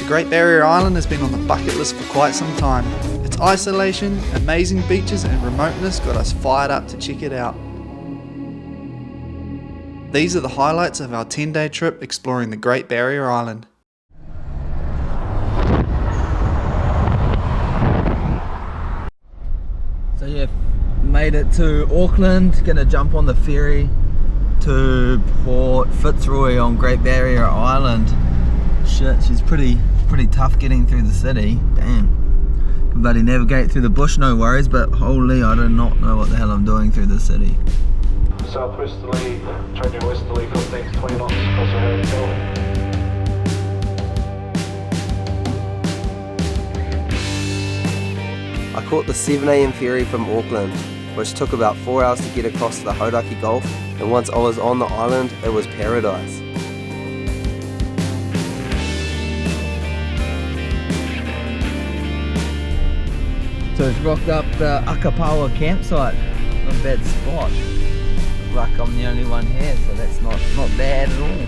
The Great Barrier Island has been on the bucket list for quite some time. Its isolation, amazing beaches and remoteness got us fired up to check it out. These are the highlights of our 10-day trip exploring the Great Barrier Island. So yeah, made it to Auckland, gonna jump on the ferry to Port Fitzroy on Great Barrier Island. Shit, she's pretty tough getting through the city. Damn. Can bloody navigate through the bush, no worries, but holy, I do not know what the hell I'm doing through the city. Southwesterly, trending westerly, got things 20 knots across the Herring Hill. I caught the 7 AM ferry from Auckland, which took about 4 hours to get across to the Hauraki Gulf, and once I was on the island, it was paradise. So it's rocked up the Akapawa campsite. Not a bad spot. Looks like I'm the only one here, so that's not bad at all.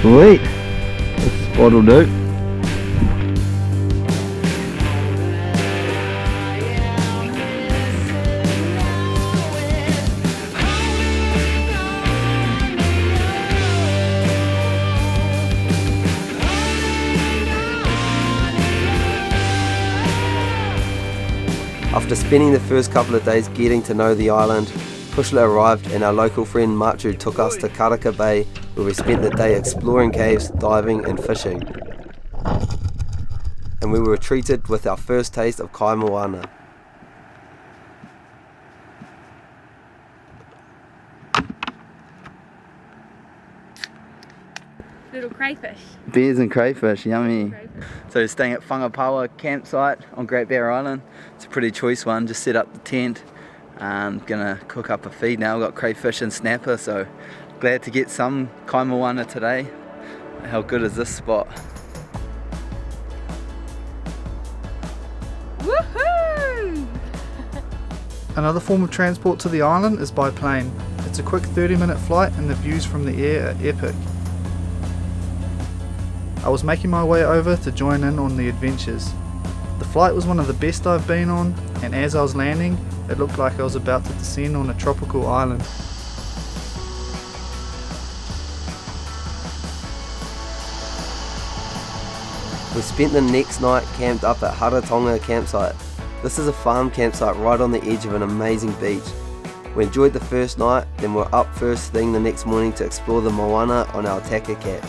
Sweet! This spot will do. After spending the first couple of days getting to know the island, Pushla arrived and our local friend Machu took us to Karaka Bay, where we spent the day exploring caves, diving and fishing. And we were treated with our first taste of kai moana. Little crayfish. Beers and crayfish, yummy. Crayfish. So staying at Whangapawa campsite on Great Barrier Island. It's a pretty choice one, just set up the tent. Gonna cook up a feed now, we've got crayfish and snapper, so glad to get some kai moana today. How good is this spot? Woohoo! Another form of transport to the island is by plane. It's a quick 30-minute flight and the views from the air are epic. I was making my way over to join in on the adventures. The flight was one of the best I've been on, and as I was landing, it looked like I was about to descend on a tropical island. We spent the next night camped up at Haratonga campsite. This is a farm campsite right on the edge of an amazing beach. We enjoyed the first night, then we're up first thing the next morning to explore the moana on our Taka Cat.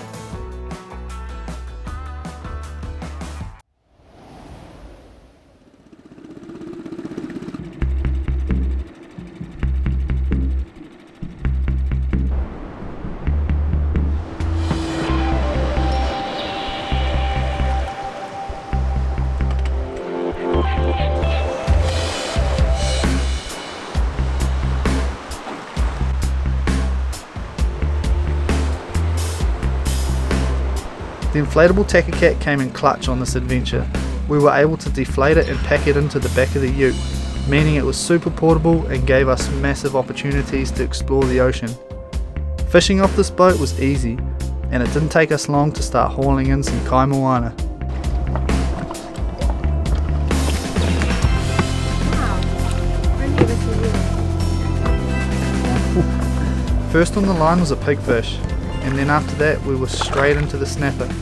The inflatable Taka Cat came in clutch on this adventure. We were able to deflate it and pack it into the back of the ute, meaning it was super portable and gave us massive opportunities to explore the ocean. Fishing off this boat was easy, and it didn't take us long to start hauling in some kai moana. First on the line was a pigfish, and then after that we were straight into the snapper.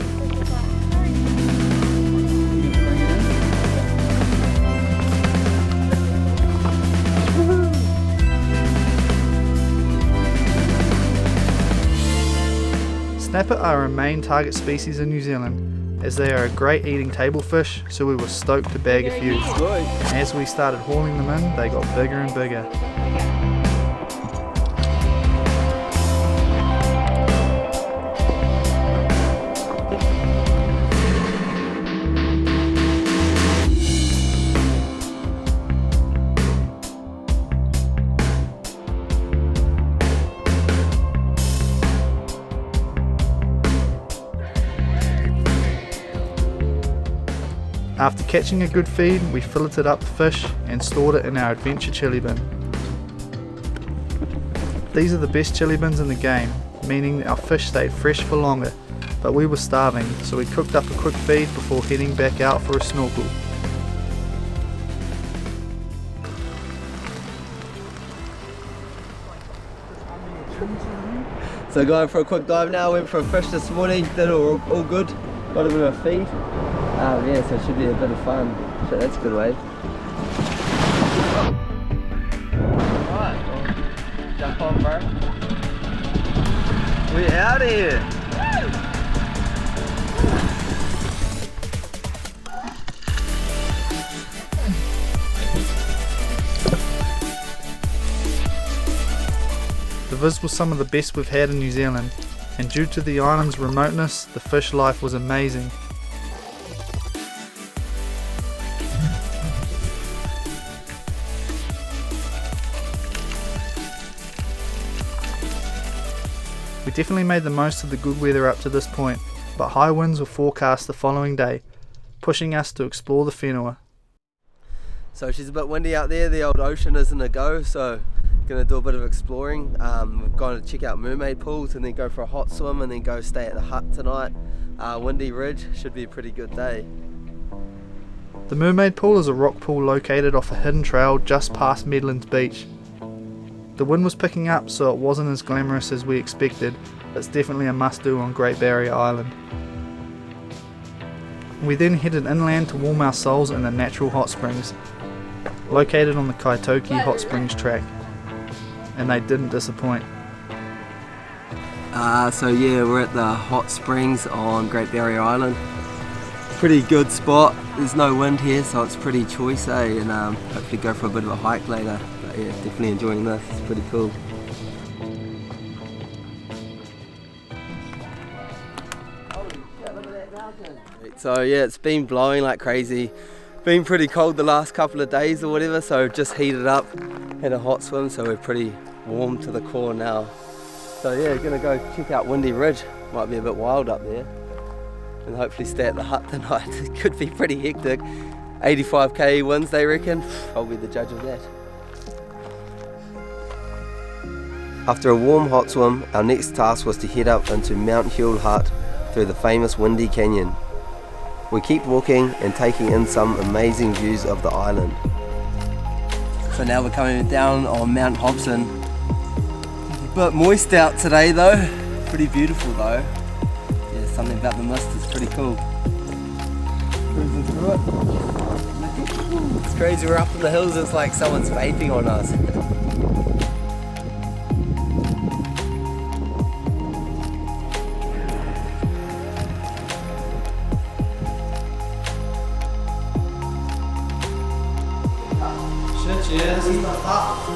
Snapper are a main target species in New Zealand, as they are a great eating table fish, so we were stoked to bag a few. And as we started hauling them in, they got bigger and bigger. After catching a good feed, we filleted up the fish and stored it in our adventure chili bin. These are the best chili bins in the game, meaning our fish stayed fresh for longer. but we were starving, so we cooked up a quick feed before heading back out for a snorkel. So going for a quick dive now, went for a fish this morning, did all good, got a bit of a feed. Yeah, so it should be a bit of fun. So that's a good wave. Alright, jump on bro. We're out of here. The viz was some of the best we've had in New Zealand, and due to the island's remoteness, the fish life was amazing. We definitely made the most of the good weather up to this point, but high winds were forecast the following day, pushing us to explore the whenua. So she's a bit windy out there, the old ocean isn't a go, so gonna do a bit of exploring. We're going to check out mermaid pools and then go for a hot swim and then go stay at the hut tonight. Windy Ridge should be a pretty good day. The mermaid pool is a rock pool located off a hidden trail just past Medlands Beach. The wind was picking up, so it wasn't as glamorous as we expected, but it's definitely a must do on Great Barrier Island. We then headed inland to warm our souls in the natural hot springs, located on the Kaitoki Hot Springs track, and they didn't disappoint. So yeah, we're at the hot springs on Great Barrier Island. Pretty good spot, there's no wind here so it's pretty choice, and hopefully go for a bit of a hike later. But yeah, definitely enjoying this, it's pretty cool. So yeah, it's been blowing like crazy. Been pretty cold the last couple of days or whatever, so just heated up, had a hot swim, so we're pretty warm to the core now. So yeah, gonna go check out Windy Ridge. Might be a bit wild up there. And hopefully stay at the hut tonight. It could be pretty hectic. 85k winds they reckon. I'll be the judge of that. After a warm hot swim, our next task was to head up into Mount Hill Hut through the famous Windy Canyon. We keep walking and taking in some amazing views of the island. So now we're coming down on Mount Hobson. A bit moist out today though, pretty beautiful though. Yeah, something about the mist is pretty cool. Cruising through it. It's crazy, we're up in the hills, it's like someone's vaping on us. Yeah, this is the hut. The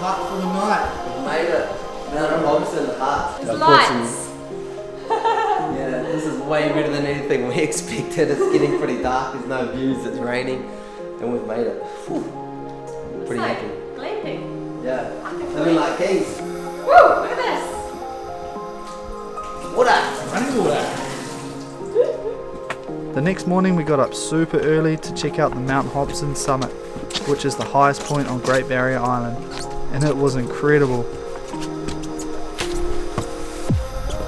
hut for the night. We made it. Mount Hobson hut. There's lights. Yeah, this is way better than anything we expected. It's getting pretty dark, there's no views, it's raining, and we've made it. Whew. Pretty It's like happy. glamping. Yeah, living like kings. Woo! Look at this. Water! Running water. The next morning we got up super early to check out the Mount Hobson summit, which is the highest point on Great Barrier Island, and it was incredible.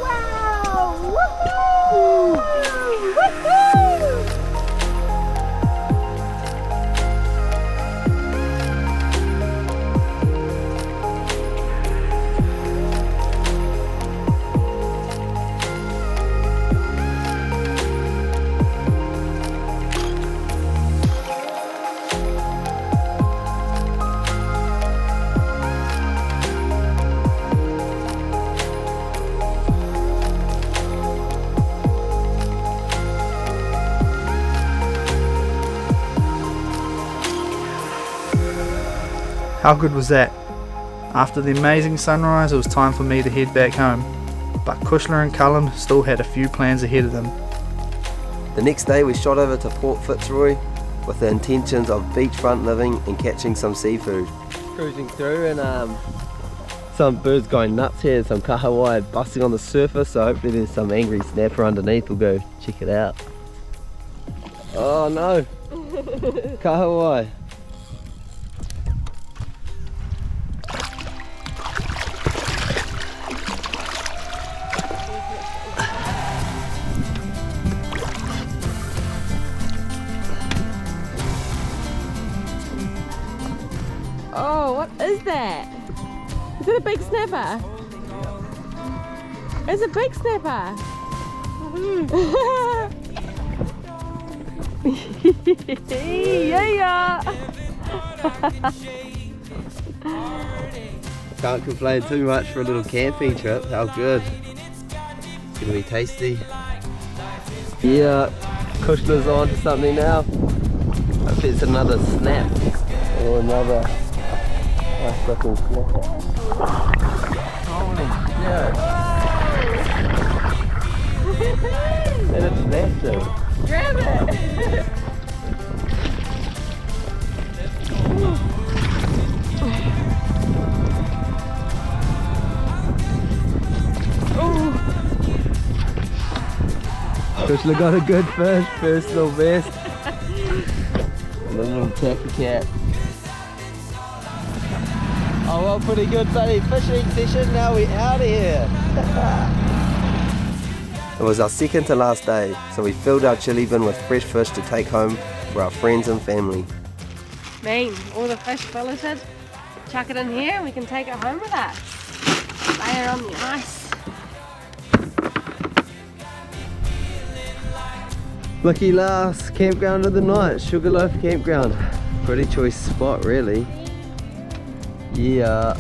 Wow! Woohoo! Woohoo! How good was that? After the amazing sunrise, it was time for me to head back home, but Kushler and Cullen still had a few plans ahead of them. The next day we shot over to Port Fitzroy with the intentions of beachfront living and catching some seafood. Cruising through and some birds going nuts here, some kahawai busting on the surface, so hopefully there's some angry snapper underneath. We'll go check it out. Oh no! Kahawai! What is that? Is it a big snapper? It's a big snapper. Yeah. Can't complain too much for a little camping trip. How good. It's gonna be tasty. Yeah, Kushner's on to something now. Hope it's another snap. Or another nice looking snapper. Holy shit. And it's massive. Grab it. Kushner got a good fish, personal best. And a little tacky cat. Oh well, pretty good buddy fishing session, now we're out of here. It was our second to last day, so we filled our chili bin with fresh fish to take home for our friends and family. Mean, all the fish filleted. Chuck it in here and we can take it home with us. Lay it on the ice. Lucky last campground of the night, Sugarloaf Campground. Pretty choice spot really. Yeah.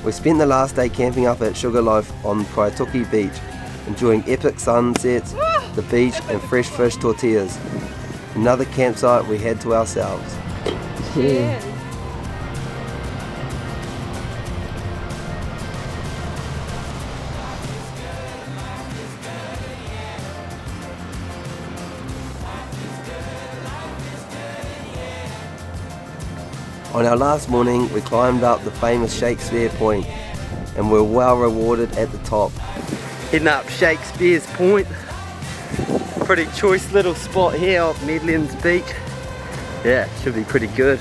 We spent the last day camping up at Sugarloaf on Kaituki Beach, enjoying epic sunsets, the beach and fresh fish tortillas. Another campsite we had to ourselves. Cheers. On our last morning, we climbed up the famous Shakespeare Point and were well rewarded at the top. Heading up Shakespeare's Point. Pretty choice little spot here off Medlands Beach. Yeah, should be pretty good.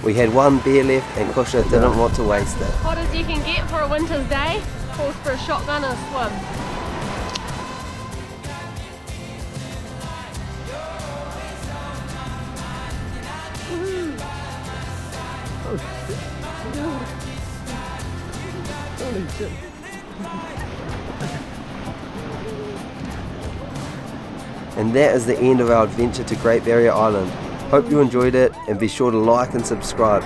We had one beer left and Kusha didn't want to waste it. Hot as you can get for a winter's day. Calls for a shotgun and a swim. And that is the end of our adventure to Great Barrier Island. Hope you enjoyed it and be sure to like and subscribe.